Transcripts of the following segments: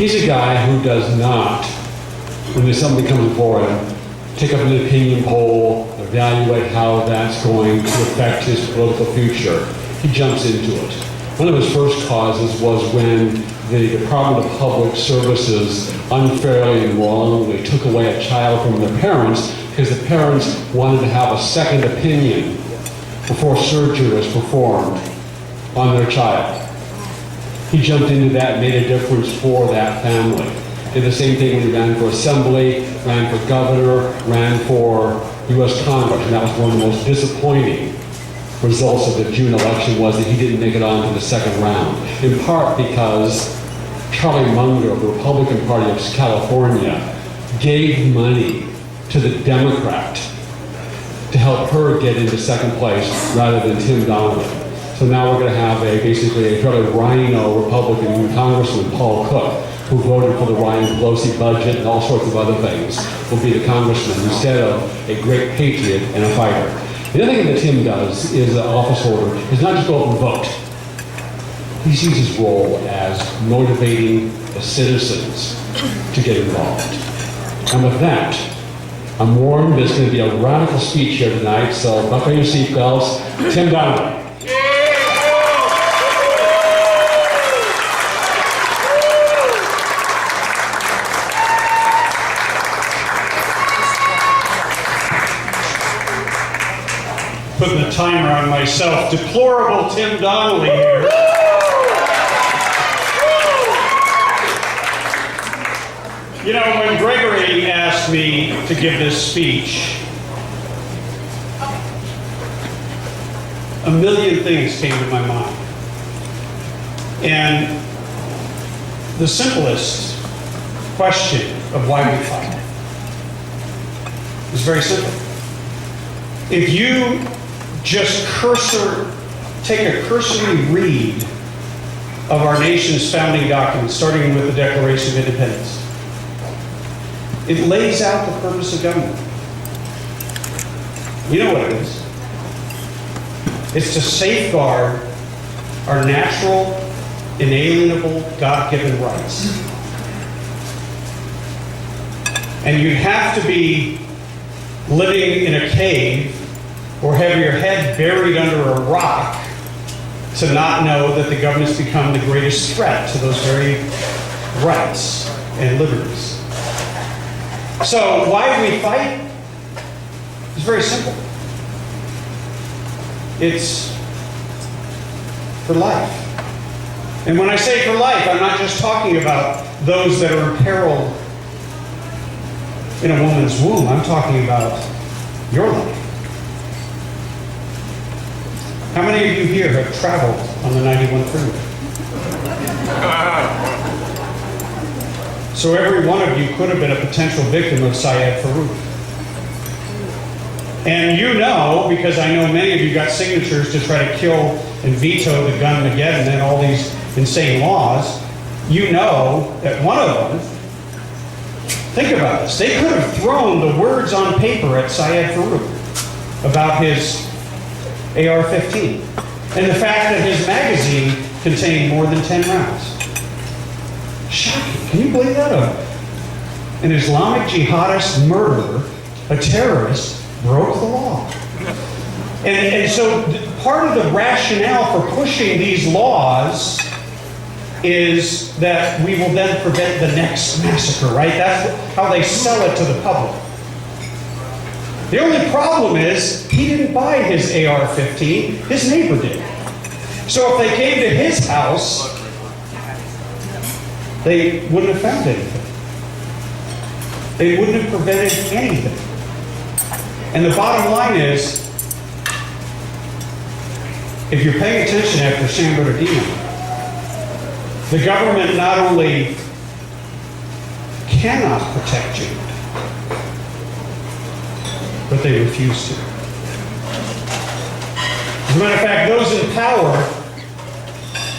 He's a guy who does not, when there's something coming before him, take up an opinion poll, evaluate how that's going to affect his political future. He jumps into it. One of his first causes was when the Department of Public Services unfairly and wrongly took away a child from their parents because the parents wanted to have a second opinion before surgery was performed on their child. He jumped into that and made a difference for that family. Did the same thing when he ran for assembly, ran for governor, ran for U.S. Congress, and that was one of the most disappointing results of the June election was that he didn't make it on to the second round, in part because Charlie Munger of the Republican Party of California gave money to the Democrat to help her get into second place rather than Tim Donnelly. So now we're going to have basically a fairly rhino Republican Congressman, Paul Cook, who voted for the Ryan Pelosi budget and all sorts of other things, will be the congressman instead of a great patriot and a fighter. The other thing that Tim does is an office holder is not just go up and vote. He sees his role as motivating the citizens to get involved. And with that, I'm warned there's going to be a radical speech here tonight, so buckle your seatbelts. Tim Donnelly. Putting the timer on myself. Deplorable Tim Donnelly here. You know, when Gregory asked me to give this speech, a million things came to my mind. And the simplest question of why we fight is very simple. If you just take a cursory read of our nation's founding documents, starting with the Declaration of Independence, it lays out the purpose of government. You know what it is. It's to safeguard our natural, inalienable, God-given rights. And you have to be living in a cave or have your head buried under a rock to not know that the government's become the greatest threat to those very rights and liberties. So why do we fight? It's very simple. It's for life. And when I say for life, I'm not just talking about those that are imperiled in a woman's womb. I'm talking about your life. How many of you here have traveled on the 91 freeway? So every one of you could have been a potential victim of Syed Farouk. And you know, because I know many of you got signatures to try to kill and veto the Gun-Mageddon and all these insane laws, you know that one of them, think about this, they could have thrown the words on paper at Syed Farouk about his AR-15 and the fact that his magazine contained more than 10 rounds. Shocking. Can you believe that? An Islamic jihadist murderer, a terrorist, broke the law. And so part of the rationale for pushing these laws is that we will then prevent the next massacre, right? That's how they sell it to the public. The only problem is he didn't buy his AR-15, his neighbor did. So if they came to his house, they wouldn't have found anything. They wouldn't have prevented anything. And the bottom line is, if you're paying attention after San Bernardino, the government not only cannot protect you, but they refuse to. As a matter of fact, those in power,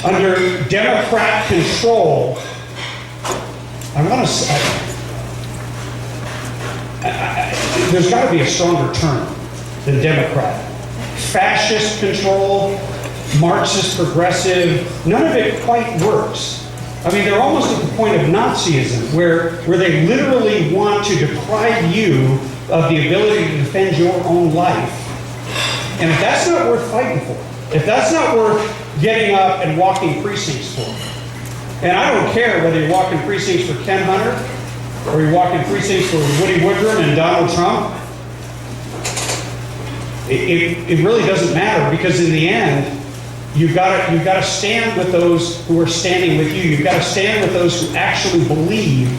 under Democrat control, I want to say, there's got to be a stronger term than Democrat. Fascist control, Marxist progressive, none of it quite works. I mean, they're almost at the point of Nazism, where they literally want to deprive you of the ability to defend your own life. And if that's not worth fighting for, if that's not worth getting up and walking precincts for, and I don't care whether you're walking precincts for Ken Hunter, or you're walking precincts for Woody Woodrum and Donald Trump, it really doesn't matter, because in the end, you've got to stand with those who are standing with you. You've got to stand with those who actually believe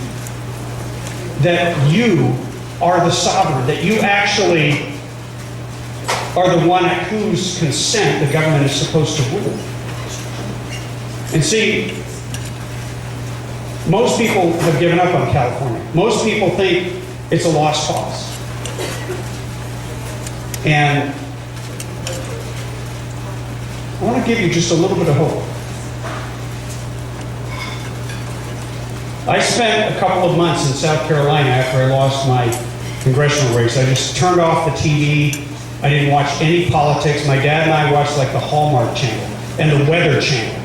that you are the sovereign, that you actually are the one at whose consent the government is supposed to rule. And see, most people have given up on California. Most people think it's a lost cause. And I want to give you just a little bit of hope. I spent a couple of months in South Carolina after I lost my congressional race. I just turned off the TV. I didn't watch any politics. My dad and I watched like the Hallmark Channel and the Weather Channel.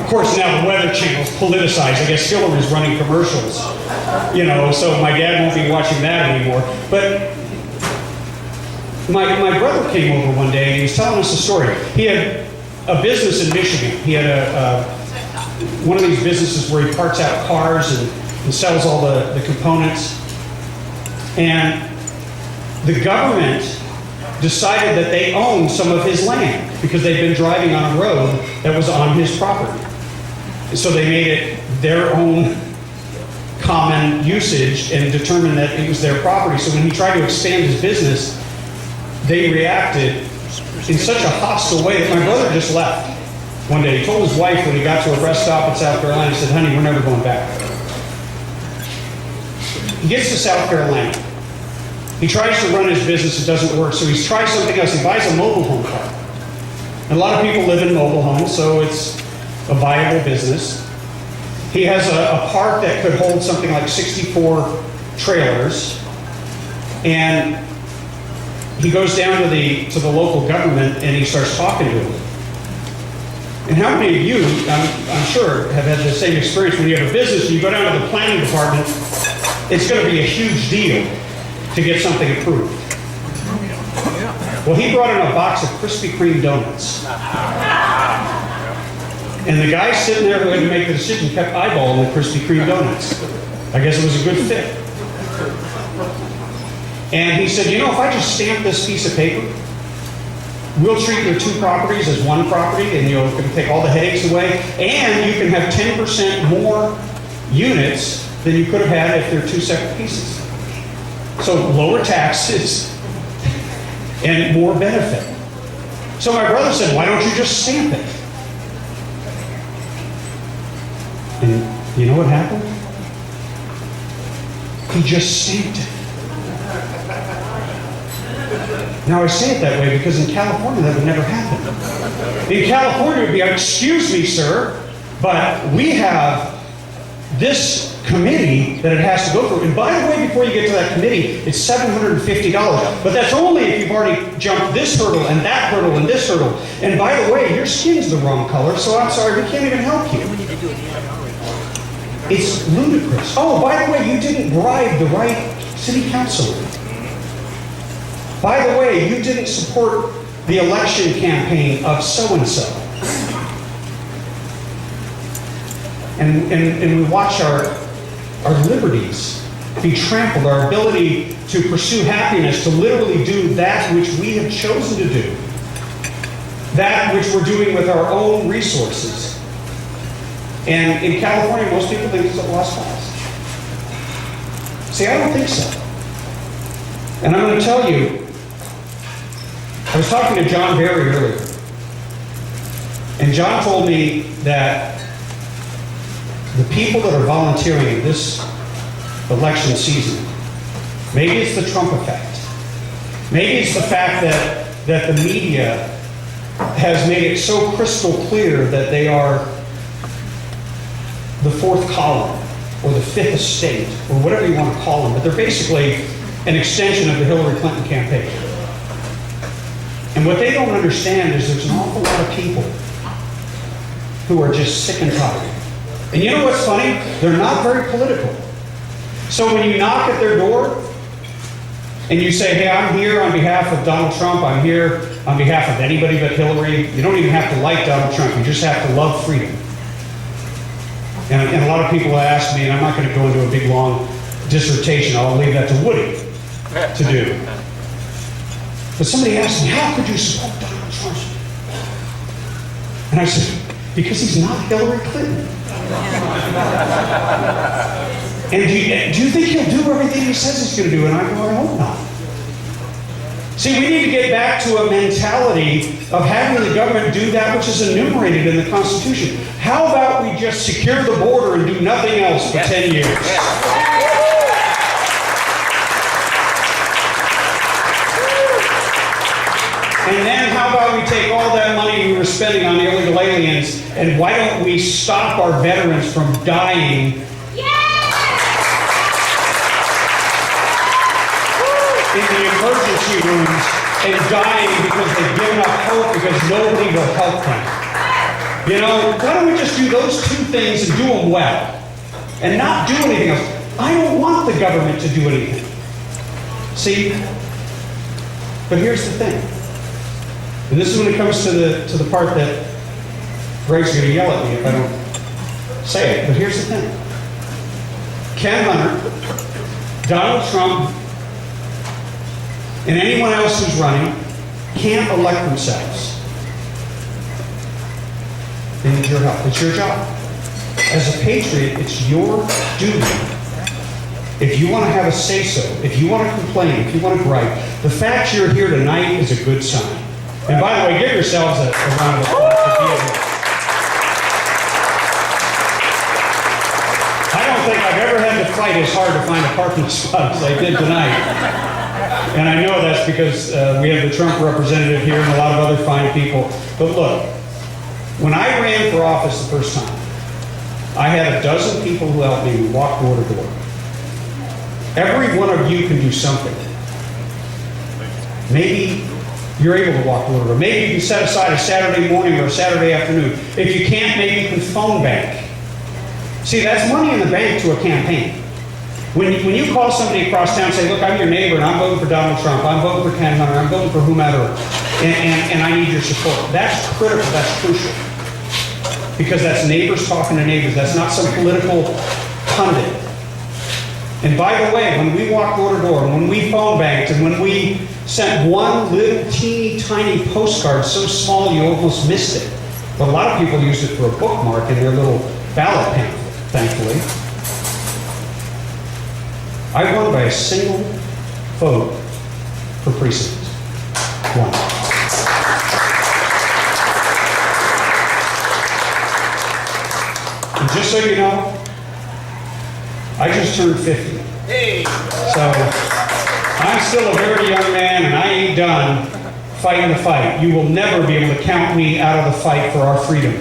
Of course, now the Weather Channel's politicized. I guess Hillary's running commercials, so my dad won't be watching that anymore. But my brother came over one day and he was telling us a story. He had a business in Michigan. He had one of these businesses where he parts out cars and sells all the components. And the government decided that they owned some of his land because they'd been driving on a road that was on his property. So they made it their own common usage and determined that it was their property. So when he tried to expand his business, they reacted in such a hostile way that my brother just left one day. He told his wife when he got to a rest stop in South Carolina, he said, "Honey, we're never going back." He gets to South Carolina. He tries to run his business, it doesn't work, so he tries something else. He buys a mobile home park. And a lot of people live in mobile homes, so it's a viable business. He has a park that could hold something like 64 trailers, and he goes down to the local government and he starts talking to them. And how many of you, I'm sure, have had the same experience when you have a business and you go down to the planning department, it's going to be a huge deal to get something approved. Well, he brought in a box of Krispy Kreme donuts. And the guy sitting there who had to make the decision kept eyeballing the Krispy Kreme donuts. I guess it was a good fit. And he said, if I just stamp this piece of paper, we'll treat your two properties as one property, and you'll take all the headaches away, and you can have 10% more units than you could have had if they're two separate pieces. So lower taxes and more benefit. So my brother said, "Why don't you just stamp it?" And you know what happened? He just stamped it. Now I say it that way because in California that would never happen. In California it would be, "Excuse me, sir, but we have this committee that it has to go through. And by the way, before you get to that committee, it's $750. But that's only if you've already jumped this hurdle and that hurdle and this hurdle. And by the way, your skin's the wrong color, so I'm sorry, we can't even help you." It's ludicrous. Oh, by the way, you didn't bribe the right city councilor. By the way, you didn't support the election campaign of so-and-so. And we watch our liberties be trampled, our ability to pursue happiness, to literally do that which we have chosen to do, that which we're doing with our own resources. And in California, most people think it's a lost cause. See, I don't think so. And I'm going to tell you, I was talking to John Barry earlier, and John told me that the people that are volunteering in this election season, maybe it's the Trump effect. Maybe it's the fact that the media has made it so crystal clear that they are the fourth column or the fifth estate or whatever you want to call them, but they're basically an extension of the Hillary Clinton campaign. And what they don't understand is there's an awful lot of people who are just sick and tired And you know what's funny? They're not very political. So when you knock at their door and you say, hey, I'm here on behalf of Donald Trump, I'm here on behalf of anybody but Hillary, you don't even have to like Donald Trump, you just have to love freedom. And a lot of people ask me, and I'm not going to go into a big long dissertation, I'll leave that to Woody to do. But somebody asked me, how could you support Donald Trump? And I said, because he's not Hillary Clinton. And do you think he'll do everything he says he's going to do? And I go, I hope not. See, we need to get back to a mentality of having the government do that which is enumerated in the Constitution. How about we just secure the border and do nothing else for 10 years? And then how about we take all that money we were spending on illegal aliens, and why don't we stop our veterans from dying in the emergency rooms and dying because they've given up hope because nobody will help them? You know, why don't we just do those two things and do them well and not do anything else? I don't want the government to do anything. See? But here's the thing. And this is when it comes to the part that Greg's going to yell at me if I don't say it. But here's the thing. Ken Hunter, Donald Trump, and anyone else who's running can't elect themselves. They need your help. It's your job. As a patriot, it's your duty. If you want to have a say-so, if you want to complain, if you want to gripe, the fact you're here tonight is a good sign. And by the way, give yourselves a round of applause for being here. I don't think I've ever had to fight as hard to find a parking spot as I did tonight. And I know that's because we have the Trump representative here and a lot of other fine people. But look, when I ran for office the first time, I had a dozen people who helped me walk door to door. Every one of you can do something. Maybe you're able to walk door to door. Maybe you can set aside a Saturday morning or a Saturday afternoon. If you can't, maybe you can phone bank. See, that's money in the bank to a campaign. When you call somebody across town and say, look, I'm your neighbor and I'm voting for Donald Trump, I'm voting for Ken Hunter, I'm voting for whomever, and I need your support. That's critical, that's crucial. Because that's neighbors talking to neighbors. That's not some political pundit. And by the way, when we walked door to door, and when we phone banked, and when we sent one little teeny tiny postcard so small you almost missed it. But a lot of people used it for a bookmark in their little ballot pamphlet, thankfully. I won by a single vote for precinct. One. And just so you know, I just turned 50. Hey. So I'm still a very young man and I ain't done fighting the fight. You will never be able to count me out of the fight for our freedom.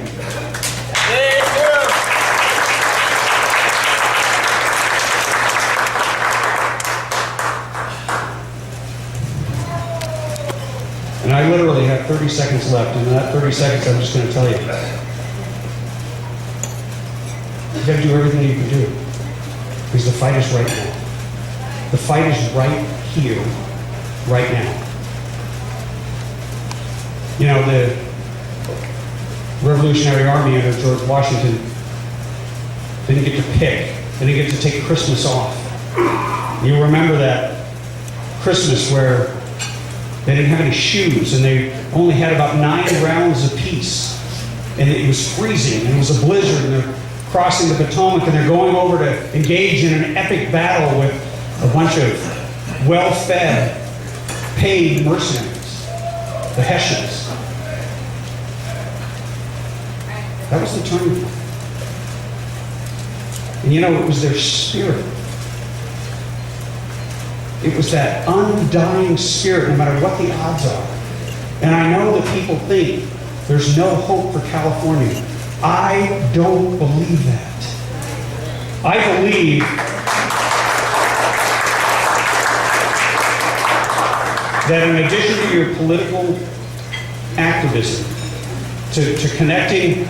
And I literally have 30 seconds left, and in that 30 seconds I'm just going to tell you. You've got to do everything you can do. Because the fight is right now. The fight is right here, right now. You know, the Revolutionary Army under George Washington didn't get to pick. They didn't get to take Christmas off. You remember that Christmas where they didn't have any shoes and they only had about 9 rounds apiece. And it was freezing and it was a blizzard and they're crossing the Potomac and they're going over to engage in an epic battle with a bunch of well-fed, paid mercenaries, the Hessians. That was the turning point. And you know, it was their spirit. It was that undying spirit, no matter what the odds are. And I know that people think there's no hope for California. I don't believe that. I believe that in addition to your political activism, to connecting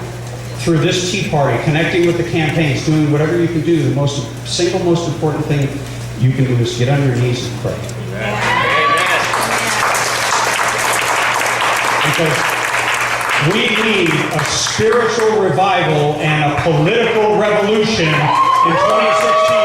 through this Tea Party, connecting with the campaigns, doing whatever you can do, the single most important thing you can do is get on your knees and pray. Because we need a spiritual revival and a political revolution in 2016.